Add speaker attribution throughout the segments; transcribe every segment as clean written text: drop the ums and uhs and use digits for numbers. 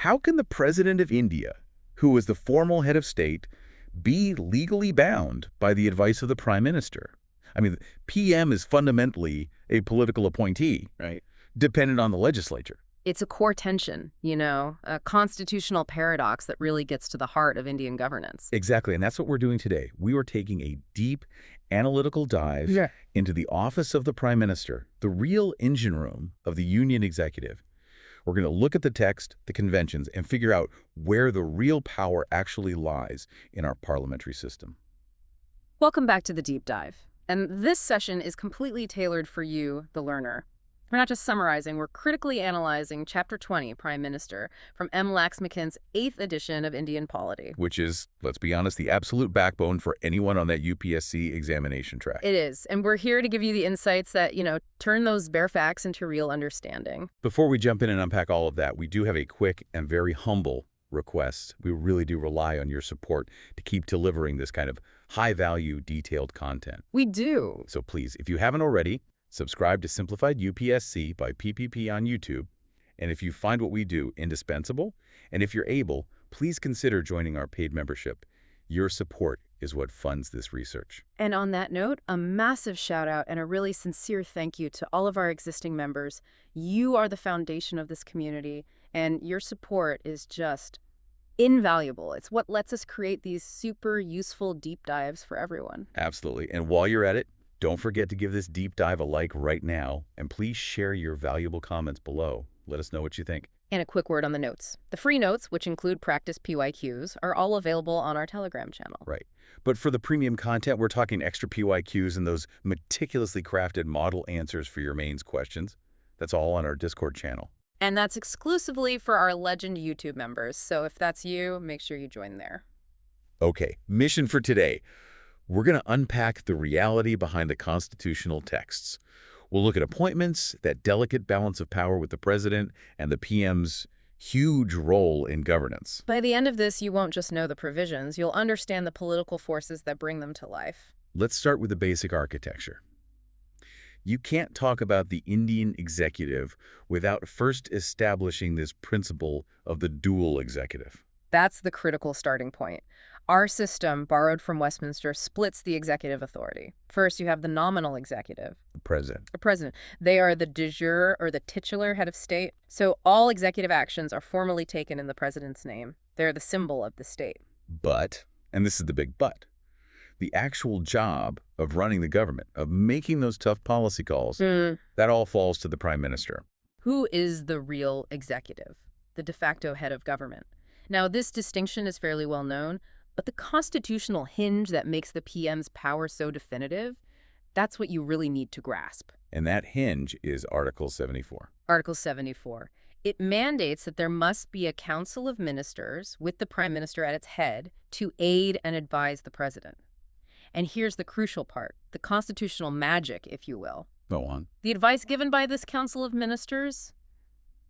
Speaker 1: How can the President of India, who is the formal head of state, be legally bound by the advice of the Prime Minister? I mean, PM is fundamentally a political appointee, right? Dependent on the legislature.
Speaker 2: It's a core tension, a constitutional paradox that really gets to the heart of Indian governance.
Speaker 1: Exactly, and that's what we're doing today. We are taking a deep analytical dive into the office of the Prime Minister, the real engine room of the Union executive. We're going to look at the text, the conventions, and figure out where the real power actually lies in our parliamentary system.
Speaker 2: Welcome back to the deep dive. And this session is completely tailored for you, the learner. We're not just summarizing, we're critically analyzing Chapter 20, Prime Minister, from M. Laxmikanth's 8th edition of Indian Polity.
Speaker 1: Which is, let's be honest, the absolute backbone for anyone on that UPSC examination track.
Speaker 2: It is, and we're here to give you the insights that, turn those bare facts into real understanding.
Speaker 1: Before we jump in and unpack all of that, we do have a quick and very humble request. We really do rely on your support to keep delivering this kind of high-value, detailed content.
Speaker 2: We do.
Speaker 1: So please, if you haven't already, subscribe to Simplified UPSC by PPP on YouTube. And if you find what we do indispensable, and if you're able, please consider joining our paid membership. Your support is what funds this research.
Speaker 2: And on that note, a massive shout out and a really sincere thank you to all of our existing members. You are the foundation of this community, and your support is just invaluable. It's what lets us create these super useful deep dives for everyone.
Speaker 1: Absolutely. And while you're at it, don't forget to give this deep dive a like right now, and please share your valuable comments below. Let us know what you think.
Speaker 2: And a quick word on the notes. The free notes, which include practice PYQs, are all available on our Telegram channel.
Speaker 1: Right. But for the premium content, we're talking extra PYQs and those meticulously crafted model answers for your mains questions. That's all on our Discord channel.
Speaker 2: And that's exclusively for our Legend YouTube members. So if that's you, make sure you join there.
Speaker 1: Okay, mission for today. We're going to unpack the reality behind the constitutional texts. We'll look at appointments, that delicate balance of power with the president, and the PM's huge role in governance.
Speaker 2: By the end of this, you won't just know the provisions, you'll understand the political forces that bring them to life.
Speaker 1: Let's start with the basic architecture. You can't talk about the Indian executive without first establishing this principle of the dual executive.
Speaker 2: That's the critical starting point. Our system, borrowed from Westminster, splits the executive authority. First, you have the nominal executive.
Speaker 1: The president.
Speaker 2: The president. They are the de jure or the titular head of state. So all executive actions are formally taken in the president's name. They're the symbol of the state.
Speaker 1: But, and this is the big but, the actual job of running the government, of making those tough policy calls, that all falls to the Prime Minister.
Speaker 2: Who is the real executive? The de facto head of government. Now, this distinction is fairly well known, but the constitutional hinge that makes the PM's power so definitive, that's what you really need to grasp.
Speaker 1: And that hinge is Article 74.
Speaker 2: Article 74. It mandates that there must be a council of ministers with the Prime Minister at its head to aid and advise the president. And here's the crucial part, the constitutional magic, if you will.
Speaker 1: Go on.
Speaker 2: The advice given by this council of ministers,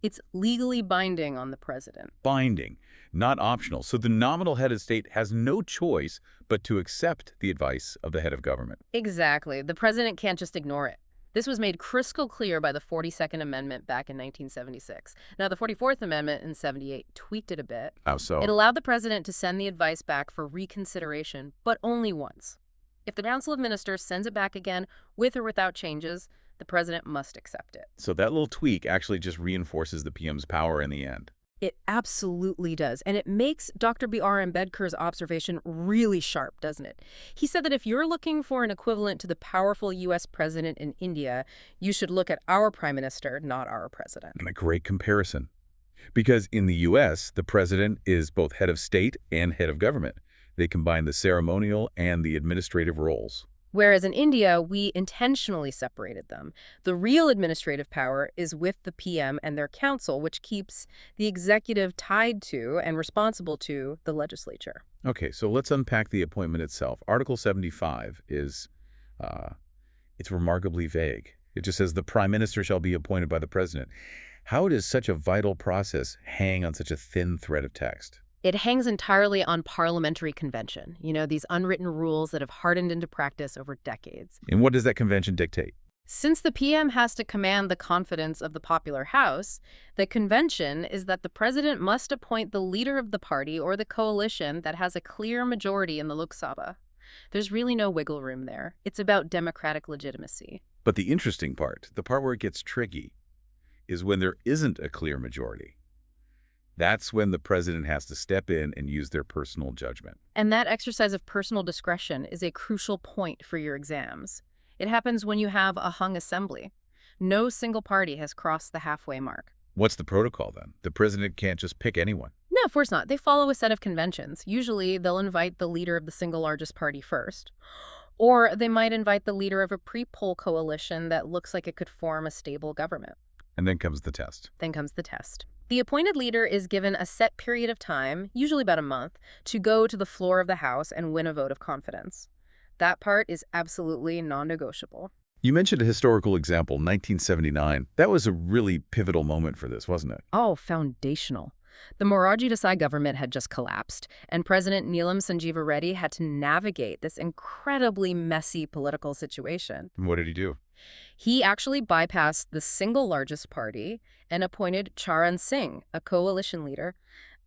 Speaker 2: it's legally binding on the president.
Speaker 1: Binding, not optional. So the nominal head of state has no choice but to accept the advice of the head of government.
Speaker 2: Exactly. The president can't just ignore it. This was made crystal clear by the 42nd Amendment back in 1976. Now, the 44th Amendment in 78 tweaked it a bit.
Speaker 1: How so?
Speaker 2: It allowed the president to send the advice back for reconsideration, but only once. If the Council of Ministers sends it back again, with or without changes, the president must accept it.
Speaker 1: So that little tweak actually just reinforces the PM's power in the end.
Speaker 2: It absolutely does. And it makes Dr. B.R. Ambedkar's observation really sharp, doesn't it? He said that if you're looking for an equivalent to the powerful U.S. president in India, you should look at our prime minister, not our president.
Speaker 1: And a great comparison. Because in the U.S., the president is both head of state and head of government. They combine the ceremonial and the administrative roles.
Speaker 2: Whereas in India, we intentionally separated them. The real administrative power is with the PM and their council, which keeps the executive tied to and responsible to the legislature.
Speaker 1: Okay, so let's unpack the appointment itself. Article 75 is, it's remarkably vague. It just says the Prime Minister shall be appointed by the President. How does such a vital process hang on such a thin thread of text?
Speaker 2: It hangs entirely on parliamentary convention, these unwritten rules that have hardened into practice over decades.
Speaker 1: And what does that convention dictate?
Speaker 2: Since the PM has to command the confidence of the popular House, the convention is that the president must appoint the leader of the party or the coalition that has a clear majority in the Lok Sabha. There's really no wiggle room there. It's about democratic legitimacy.
Speaker 1: But the interesting part, the part where it gets tricky, is when there isn't a clear majority. That's when the president has to step in and use their personal judgment.
Speaker 2: And that exercise of personal discretion is a crucial point for your exams. It happens when you have a hung assembly. No single party has crossed the halfway mark.
Speaker 1: What's the protocol then? The president can't just pick anyone.
Speaker 2: No, of course not. They follow a set of conventions. Usually, they'll invite the leader of the single largest party first. Or they might invite the leader of a pre-poll coalition that looks like it could form a stable government.
Speaker 1: And then comes the test.
Speaker 2: Then comes the test. The appointed leader is given a set period of time, usually about a month, to go to the floor of the House and win a vote of confidence. That part is absolutely non-negotiable.
Speaker 1: You mentioned a historical example, 1979. That was a really pivotal moment for this, wasn't it?
Speaker 2: Oh, foundational. The Morarji Desai government had just collapsed, and President Neelam Sanjeeva Reddy had to navigate this incredibly messy political situation.
Speaker 1: And what did he do?
Speaker 2: He actually bypassed the single largest party and appointed Charan Singh, a coalition leader.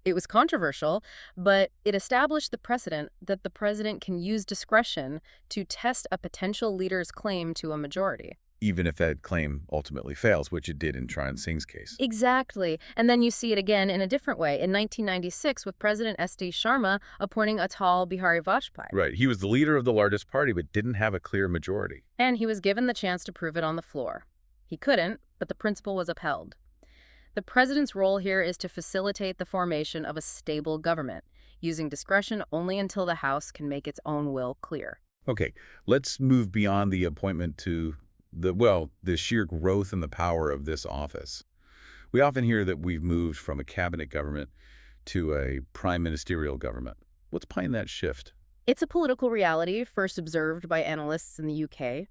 Speaker 2: It was controversial, but it established the precedent that the president can use discretion to test a potential leader's claim to a majority.
Speaker 1: Even if that claim ultimately fails, which it did in Charan Singh's case.
Speaker 2: Exactly. And then you see it again in a different way in 1996 with President S.D. Sharma appointing Atal Bihari Vajpayee.
Speaker 1: Right. He was the leader of the largest party, but didn't have a clear majority.
Speaker 2: And he was given the chance to prove it on the floor. He couldn't, but the principle was upheld. The president's role here is to facilitate the formation of a stable government, using discretion only until the House can make its own will clear.
Speaker 1: Okay, let's move beyond the appointment to the sheer growth and the power of this office. We often hear that we've moved from a cabinet government to a prime ministerial government. What's behind that shift?
Speaker 2: It's a political reality first observed by analysts in the UK,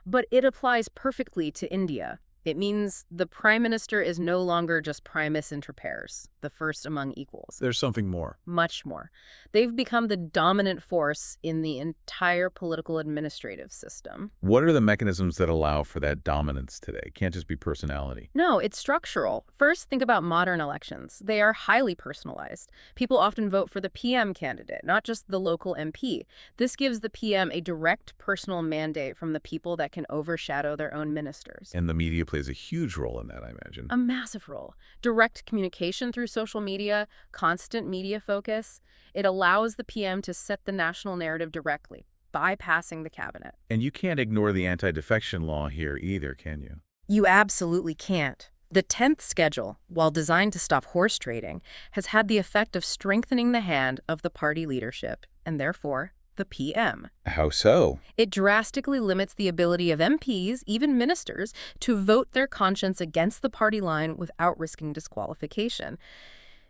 Speaker 2: but it applies perfectly to India. It means the prime minister is no longer just primus inter pares, the first among equals.
Speaker 1: There's something more.
Speaker 2: Much more. They've become the dominant force in the entire political administrative system.
Speaker 1: What are the mechanisms that allow for that dominance today? It can't just be personality.
Speaker 2: No, it's structural. First, think about modern elections. They are highly personalized. People often vote for the PM candidate, not just the local MP. This gives the PM a direct personal mandate from the people that can overshadow their own ministers.
Speaker 1: And the media plays a huge role in that, I imagine.
Speaker 2: A massive role. Direct communication through social media, constant media focus. It allows the PM to set the national narrative directly, bypassing the cabinet.
Speaker 1: And you can't ignore the anti-defection law here either, can you?
Speaker 2: You absolutely can't. The 10th schedule, while designed to stop horse trading, has had the effect of strengthening the hand of the party leadership, and therefore, the PM.
Speaker 1: How so?
Speaker 2: It drastically limits the ability of MPs, even ministers, to vote their conscience against the party line without risking disqualification.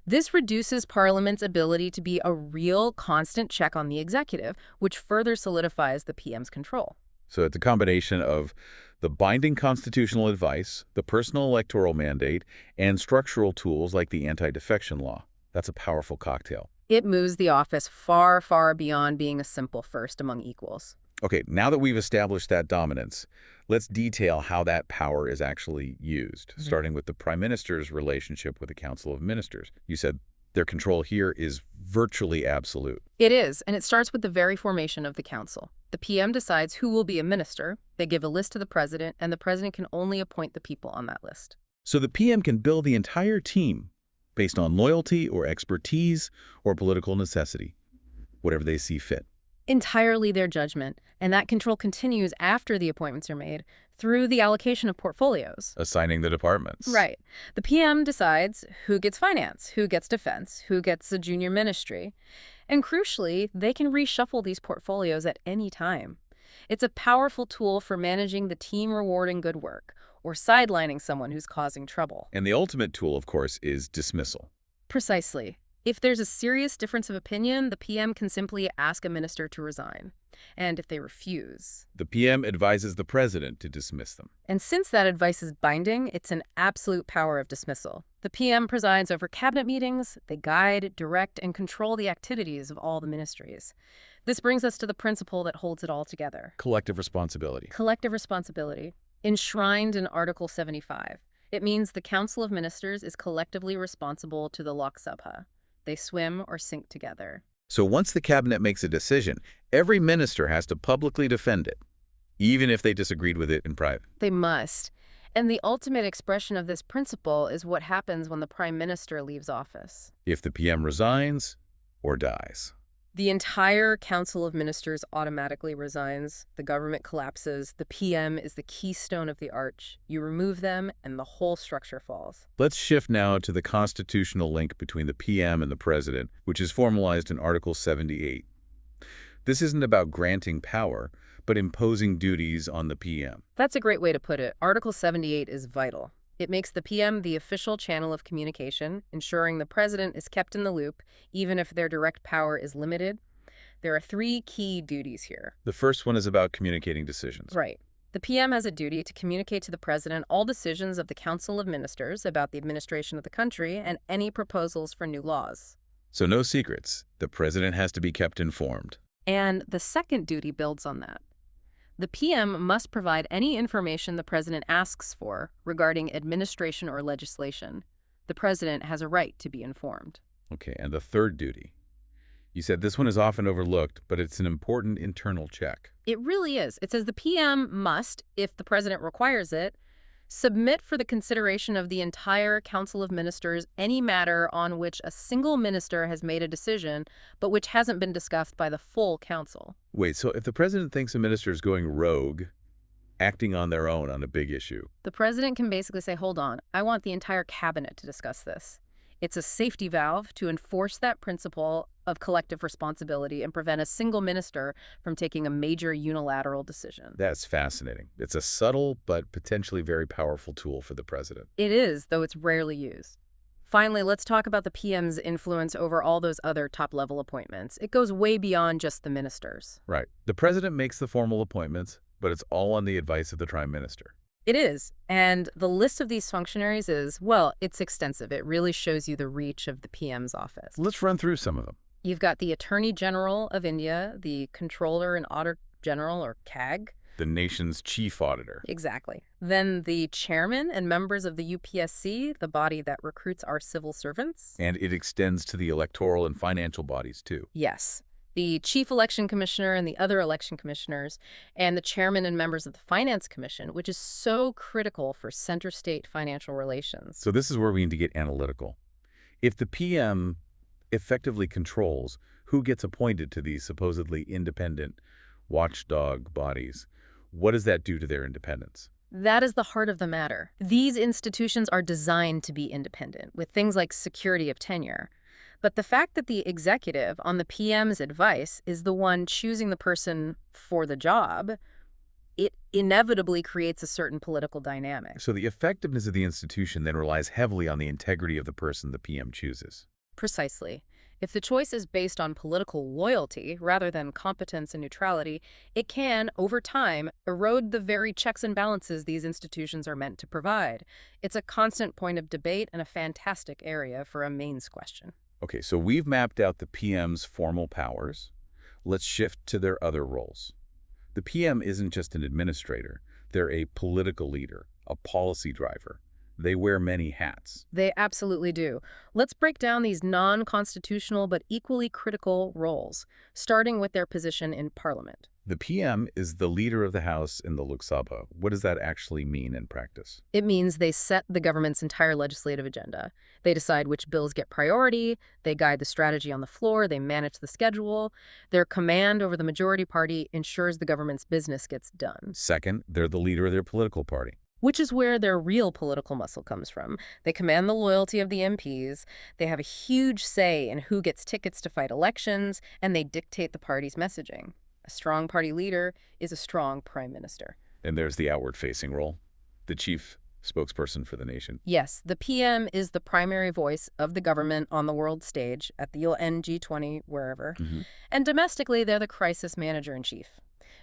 Speaker 2: This reduces Parliament's ability to be a real, constant check on the executive, which further solidifies the PM's control.
Speaker 1: So it's a combination of the binding constitutional advice, the personal electoral mandate, and structural tools like the anti-defection law. That's a powerful cocktail.
Speaker 2: It moves the office far, far beyond being a simple first among equals.
Speaker 1: Okay, now that we've established that dominance, let's detail how that power is actually used, starting with the Prime Minister's relationship with the Council of Ministers. You said their control here is virtually absolute.
Speaker 2: It is, and it starts with the very formation of the council. The PM decides who will be a minister, they give a list to the president, and the president can only appoint the people on that list.
Speaker 1: So the PM can build the entire team based on loyalty or expertise or political necessity, whatever they see fit.
Speaker 2: Entirely their judgment, and that control continues after the appointments are made through the allocation of portfolios.
Speaker 1: Assigning the departments.
Speaker 2: Right. The PM decides who gets finance, who gets defense, who gets a junior ministry. And crucially, they can reshuffle these portfolios at any time. It's a powerful tool for managing the team rewarding good work or sidelining someone who's causing trouble.
Speaker 1: And the ultimate tool, of course, is dismissal.
Speaker 2: Precisely. If there's a serious difference of opinion, the PM can simply ask a minister to resign. And if they refuse,
Speaker 1: the PM advises the president to dismiss them.
Speaker 2: And since that advice is binding, it's an absolute power of dismissal. The PM presides over cabinet meetings, they guide, direct, and control the activities of all the ministries. This brings us to the principle that holds it all together.
Speaker 1: Collective responsibility.
Speaker 2: Collective responsibility. enshrined in Article 75. It means the Council of Ministers is collectively responsible to the Lok Sabha. They swim or sink together.
Speaker 1: So once the cabinet makes a decision, every minister has to publicly defend it, even if they disagreed with it in private.
Speaker 2: They must. And the ultimate expression of this principle is what happens when the Prime Minister leaves office.
Speaker 1: If the PM resigns or dies.
Speaker 2: The entire Council of Ministers automatically resigns, the government collapses, the PM is the keystone of the arch. You remove them and the whole structure falls.
Speaker 1: Let's shift now to the constitutional link between the PM and the President, which is formalized in Article 78. This isn't about granting power, but imposing duties on the PM.
Speaker 2: That's a great way to put it. Article 78 is vital. It makes the PM the official channel of communication, ensuring the President is kept in the loop, even if their direct power is limited. There are 3 key duties here.
Speaker 1: The first one is about communicating decisions.
Speaker 2: Right. The PM has a duty to communicate to the President all decisions of the Council of Ministers about the administration of the country and any proposals for new laws.
Speaker 1: So no secrets. The President has to be kept informed.
Speaker 2: And the second duty builds on that. The PM must provide any information the President asks for regarding administration or legislation. The President has a right to be informed.
Speaker 1: Okay, and the third duty. You said this one is often overlooked, but it's an important internal check.
Speaker 2: It really is. It says the PM must, if the President requires it, submit for the consideration of the entire Council of Ministers any matter on which a single minister has made a decision, but which hasn't been discussed by the full Council.
Speaker 1: Wait, so if the President thinks a minister is going rogue, acting on their own on a big issue,
Speaker 2: the President can basically say, hold on, I want the entire cabinet to discuss this. It's a safety valve to enforce that principle of collective responsibility and prevent a single minister from taking a major unilateral decision.
Speaker 1: That's fascinating. It's a subtle but potentially very powerful tool for the President.
Speaker 2: It is, though it's rarely used. Finally, let's talk about the PM's influence over all those other top-level appointments. It goes way beyond just the ministers.
Speaker 1: Right. The President makes the formal appointments, but it's all on the advice of the Prime Minister.
Speaker 2: It is. And the list of these functionaries is, well, it's extensive. It really shows you the reach of the PM's office.
Speaker 1: Let's run through some of them.
Speaker 2: You've got the Attorney General of India, the Controller and Auditor General, or CAG.
Speaker 1: The nation's chief auditor.
Speaker 2: Exactly. Then the chairman and members of the UPSC, the body that recruits our civil servants.
Speaker 1: And it extends to the electoral and financial bodies, too.
Speaker 2: Yes. The chief election commissioner and the other election commissioners, and the chairman and members of the Finance Commission, which is so critical for center-state financial relations.
Speaker 1: So this is where we need to get analytical. If the PM effectively controls who gets appointed to these supposedly independent watchdog bodies, what does that do to their independence?
Speaker 2: That is the heart of the matter. These institutions are designed to be independent, with things like security of tenure. But the fact that the executive, on the PM's advice, is the one choosing the person for the job, it inevitably creates a certain political dynamic.
Speaker 1: So the effectiveness of the institution then relies heavily on the integrity of the person the PM chooses.
Speaker 2: Precisely. If the choice is based on political loyalty rather than competence and neutrality, it can, over time, erode the very checks and balances these institutions are meant to provide. It's a constant point of debate and a fantastic area for a mains question.
Speaker 1: Okay, so we've mapped out the PM's formal powers. Let's shift to their other roles. The PM isn't just an administrator. They're a political leader, a policy driver. They wear many hats.
Speaker 2: They absolutely do. Let's break down these non-constitutional but equally critical roles, starting with their position in Parliament.
Speaker 1: The PM is the leader of the House in the Lok Sabha. What does that actually mean in practice?
Speaker 2: It means they set the government's entire legislative agenda. They decide which bills get priority, they guide the strategy on the floor, they manage the schedule. Their command over the majority party ensures the government's business gets done.
Speaker 1: Second, they're the leader of their political party.
Speaker 2: Which is where their real political muscle comes from. They command the loyalty of the MPs, they have a huge say in who gets tickets to fight elections, and they dictate the party's messaging. A strong party leader is a strong prime minister.
Speaker 1: And there's the outward-facing role, the chief spokesperson for the nation.
Speaker 2: Yes, the PM is the primary voice of the government on the world stage, at the UN, Ch20, wherever. And domestically, they're the crisis manager-in-chief.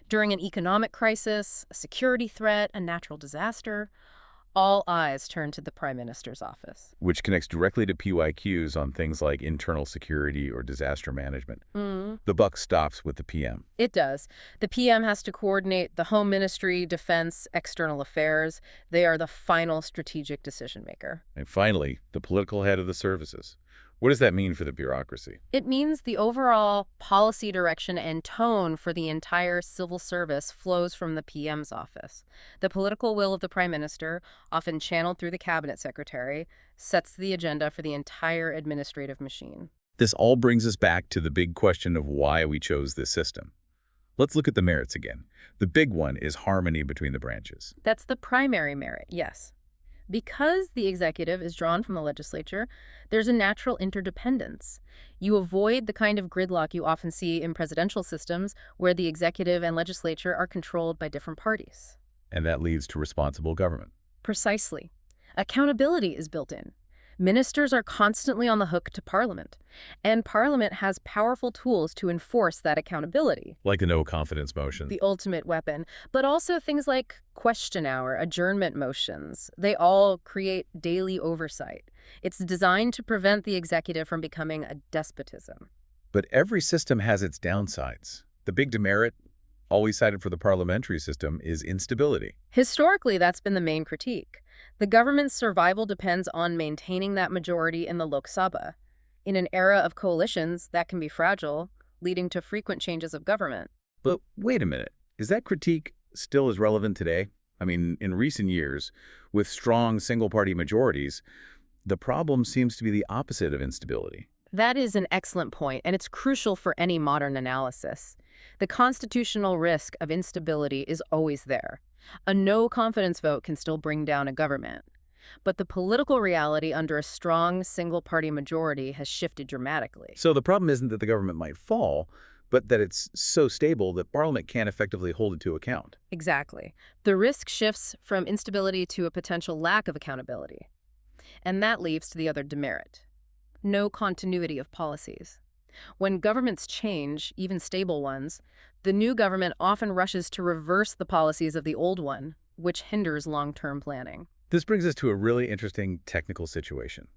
Speaker 2: During an economic crisis, a security threat, a natural disaster, All eyes turn to the Prime Minister's office.
Speaker 1: Which connects directly to PYQs on things like internal security or disaster management. The buck stops with the PM.
Speaker 2: It does. The PM has to coordinate the Home Ministry, Defense, External Affairs. They are the final strategic decision maker.
Speaker 1: And finally, the political head of the services. What does that mean for the bureaucracy?
Speaker 2: It means the overall policy direction and tone for the entire civil service flows from the PM's office. The political will of the Prime Minister, often channeled through the Cabinet Secretary, sets the agenda for the entire administrative machine.
Speaker 1: This all brings us back to the big question of why we chose this system. Let's look at the merits again. The big one is harmony between the branches.
Speaker 2: That's the primary merit, yes. Because the executive is drawn from the legislature, there's a natural interdependence. You avoid the kind of gridlock you often see in presidential systems where the executive and legislature are controlled by different parties.
Speaker 1: And that leads to responsible government.
Speaker 2: Precisely. Accountability is built in. Ministers are constantly on the hook to Parliament, and Parliament has powerful tools to enforce that accountability.
Speaker 1: Like the no-confidence motion.
Speaker 2: The ultimate weapon, but also things like question hour, adjournment motions. They all create daily oversight. It's designed to prevent the executive from becoming a despotism.
Speaker 1: But every system has its downsides. The big demerit, always cited for the parliamentary system, is instability.
Speaker 2: Historically, that's been the main critique. The government's survival depends on maintaining that majority in the Lok Sabha. In an era of coalitions, that can be fragile, leading to frequent changes of government.
Speaker 1: But wait a minute. Is that critique still as relevant today? I mean, in recent years, with strong single-party majorities, the problem seems to be the opposite of instability.
Speaker 2: That is an excellent point, and it's crucial for any modern analysis. The constitutional risk of instability is always there. A no-confidence vote can still bring down a government. But the political reality under a strong single-party majority has shifted dramatically.
Speaker 1: So the problem isn't that the government might fall, but that it's so stable that Parliament can't effectively hold it to account.
Speaker 2: Exactly. The risk shifts from instability to a potential lack of accountability. And that leads to the other demerit: no continuity of policies. When governments change, even stable ones, the new government often rushes to reverse the policies of the old one, which hinders long-term planning.
Speaker 1: This brings us to a really interesting technical situation: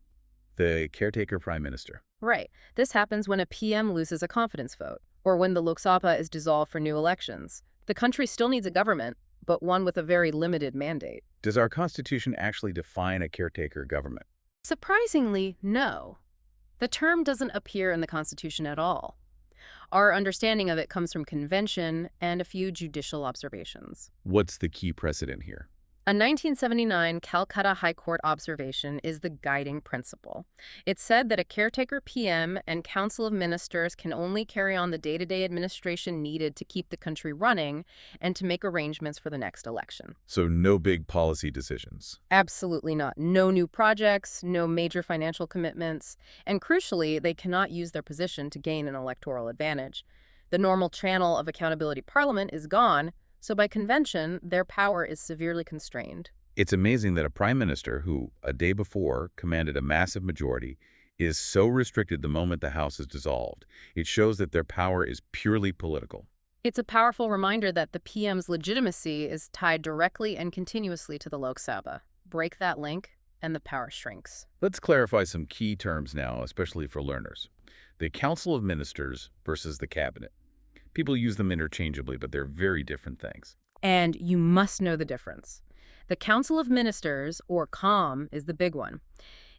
Speaker 1: the caretaker prime minister.
Speaker 2: Right. This happens when a PM loses a confidence vote, or when the Lok Sabha is dissolved for new elections. The country still needs a government, but one with a very limited mandate.
Speaker 1: Does our Constitution actually define a caretaker government?
Speaker 2: Surprisingly, no. The term doesn't appear in the Constitution at all. Our understanding of it comes from convention and a few judicial observations.
Speaker 1: What's the key precedent here?
Speaker 2: A 1979 Calcutta High Court observation is the guiding principle. It said that a caretaker PM and Council of Ministers can only carry on the day-to-day administration needed to keep the country running and to make arrangements for the next election.
Speaker 1: So no big policy decisions?
Speaker 2: Absolutely not. No new projects, no major financial commitments, and crucially, they cannot use their position to gain an electoral advantage. The normal channel of accountability Parliament is gone, so by convention, their power is severely constrained.
Speaker 1: It's amazing that a prime minister who, a day before, commanded a massive majority, is so restricted the moment the House is dissolved. It shows that their power is purely political.
Speaker 2: It's a powerful reminder that the PM's legitimacy is tied directly and continuously to the Lok Sabha. Break that link, and the power shrinks.
Speaker 1: Let's clarify some key terms now, especially for learners. The Council of Ministers versus the Cabinet. People use them interchangeably, but they're very different things.
Speaker 2: And you must know the difference. The Council of Ministers, or COM, is the big one.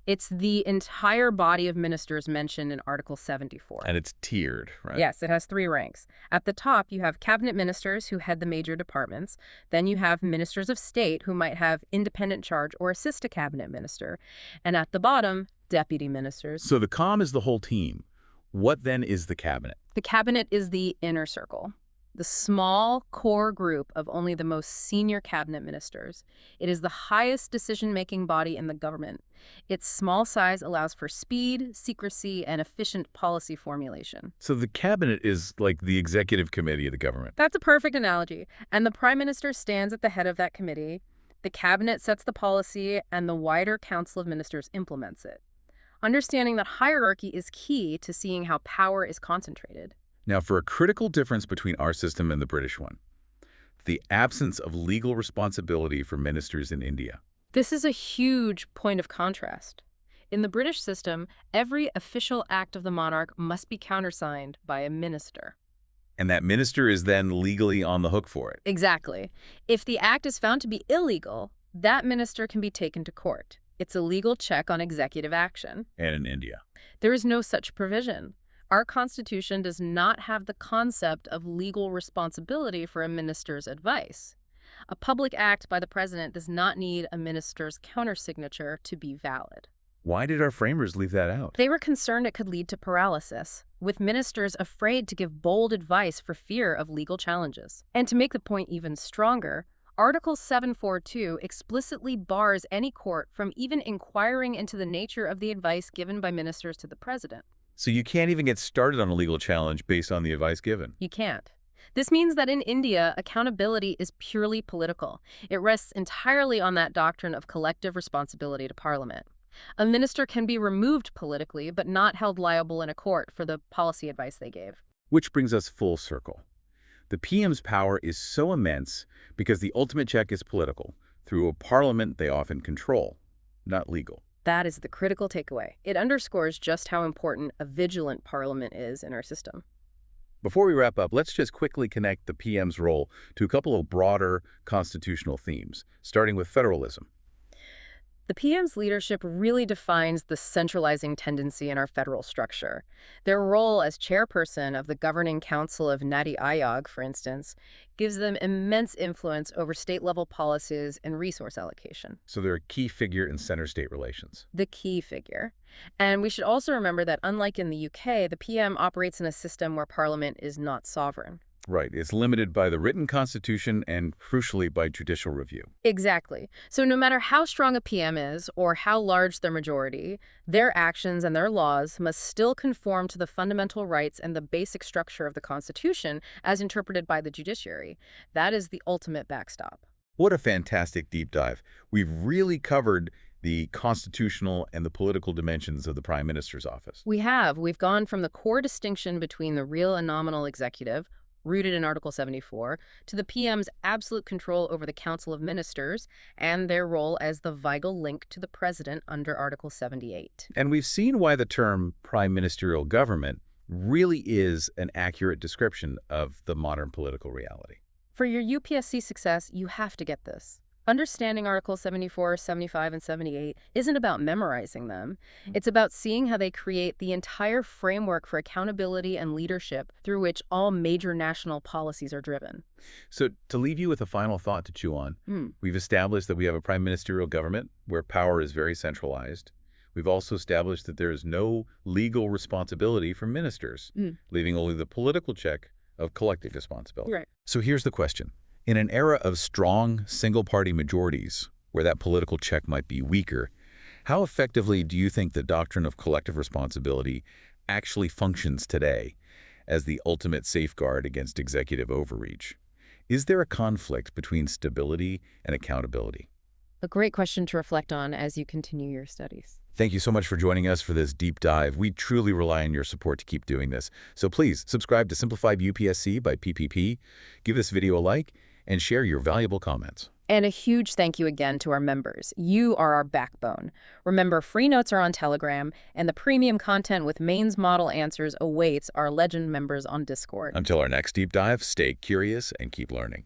Speaker 2: It's the entire body of ministers mentioned in Article 74.
Speaker 1: And it's tiered, right?
Speaker 2: Yes, it has 3 ranks. At the top, you have cabinet ministers who head the major departments. Then you have ministers of state who might have independent charge or assist a cabinet minister. And at the bottom, deputy ministers.
Speaker 1: So the COM is the whole team. What then is the cabinet?
Speaker 2: The cabinet is the inner circle, the small core group of only the most senior cabinet ministers. It is the highest decision-making body in the government. Its small size allows for speed, secrecy, and efficient policy formulation.
Speaker 1: So the cabinet is like the executive committee of the government.
Speaker 2: That's a perfect analogy. And the prime minister stands at the head of that committee. The cabinet sets the policy, and the wider council of ministers implements it. Understanding that hierarchy is key to seeing how power is concentrated.
Speaker 1: Now, for a critical difference between our system and the British one, the absence of legal responsibility for ministers in India.
Speaker 2: This is a huge point of contrast. In the British system, every official act of the monarch must be countersigned by a minister.
Speaker 1: And that minister is then legally on the hook for it.
Speaker 2: Exactly. If the act is found to be illegal, that minister can be taken to court. It's a legal check on executive action.
Speaker 1: And in India.
Speaker 2: There is no such provision. Our Constitution does not have the concept of legal responsibility for a minister's advice. A public act by the president does not need a minister's countersignature to be valid.
Speaker 1: Why did our framers leave that out?
Speaker 2: They were concerned it could lead to paralysis, with ministers afraid to give bold advice for fear of legal challenges. And to make the point even stronger, Article 742 explicitly bars any court from even inquiring into the nature of the advice given by ministers to the president.
Speaker 1: So you can't even get started on a legal challenge based on the advice given?
Speaker 2: You can't. This means that in India, accountability is purely political. It rests entirely on that doctrine of collective responsibility to Parliament. A minister can be removed politically, but not held liable in a court for the policy advice they gave.
Speaker 1: Which brings us full circle. The PM's power is so immense because the ultimate check is political, through a parliament they often control, not legal.
Speaker 2: That is the critical takeaway. It underscores just how important a vigilant parliament is in our system.
Speaker 1: Before we wrap up, let's just quickly connect the PM's role to a couple of broader constitutional themes, starting with federalism.
Speaker 2: The PM's leadership really defines the centralizing tendency in our federal structure. Their role as chairperson of the Governing Council of Niti Aayog, for instance, gives them immense influence over state-level policies and resource allocation.
Speaker 1: So they're a key figure in center-state relations.
Speaker 2: The key figure. And we should also remember that unlike in the UK, the PM operates in a system where Parliament is not sovereign.
Speaker 1: Right. It's limited by the written constitution and, crucially, by judicial review.
Speaker 2: Exactly. So no matter how strong a PM is or how large their majority, their actions and their laws must still conform to the fundamental rights and the basic structure of the Constitution as interpreted by the judiciary. That is the ultimate backstop.
Speaker 1: What a fantastic deep dive. We've really covered the constitutional and the political dimensions of the Prime Minister's office.
Speaker 2: We have. We've gone from the core distinction between the real and nominal executive, rooted in Article 74, to the PM's absolute control over the Council of Ministers and their role as the vital link to the president under Article 78.
Speaker 1: And we've seen why the term Prime Ministerial government really is an accurate description of the modern political reality.
Speaker 2: For your UPSC success, you have to get this. Understanding Articles 74, 75, and 78 isn't about memorizing them. It's about seeing how they create the entire framework for accountability and leadership through which all major national policies are driven.
Speaker 1: So to leave you with a final thought to chew on, we've established that we have a prime ministerial government where power is very centralized. We've also established that there is no legal responsibility for ministers, leaving only the political check of collective responsibility.
Speaker 2: Right.
Speaker 1: So here's the question. In an era of strong single-party majorities, where that political check might be weaker, how effectively do you think the doctrine of collective responsibility actually functions today as the ultimate safeguard against executive overreach? Is there a conflict between stability and accountability?
Speaker 2: A great question to reflect on as you continue your studies.
Speaker 1: Thank you so much for joining us for this deep dive. We truly rely on your support to keep doing this. So please subscribe to Simplified UPSC by PPP, give this video a like, and share your valuable comments.
Speaker 2: And a huge thank you again to our members. You are our backbone. Remember, free notes are on Telegram, and the premium content with mains model answers awaits our legend members on Discord.
Speaker 1: Until our next deep dive, stay curious and keep learning.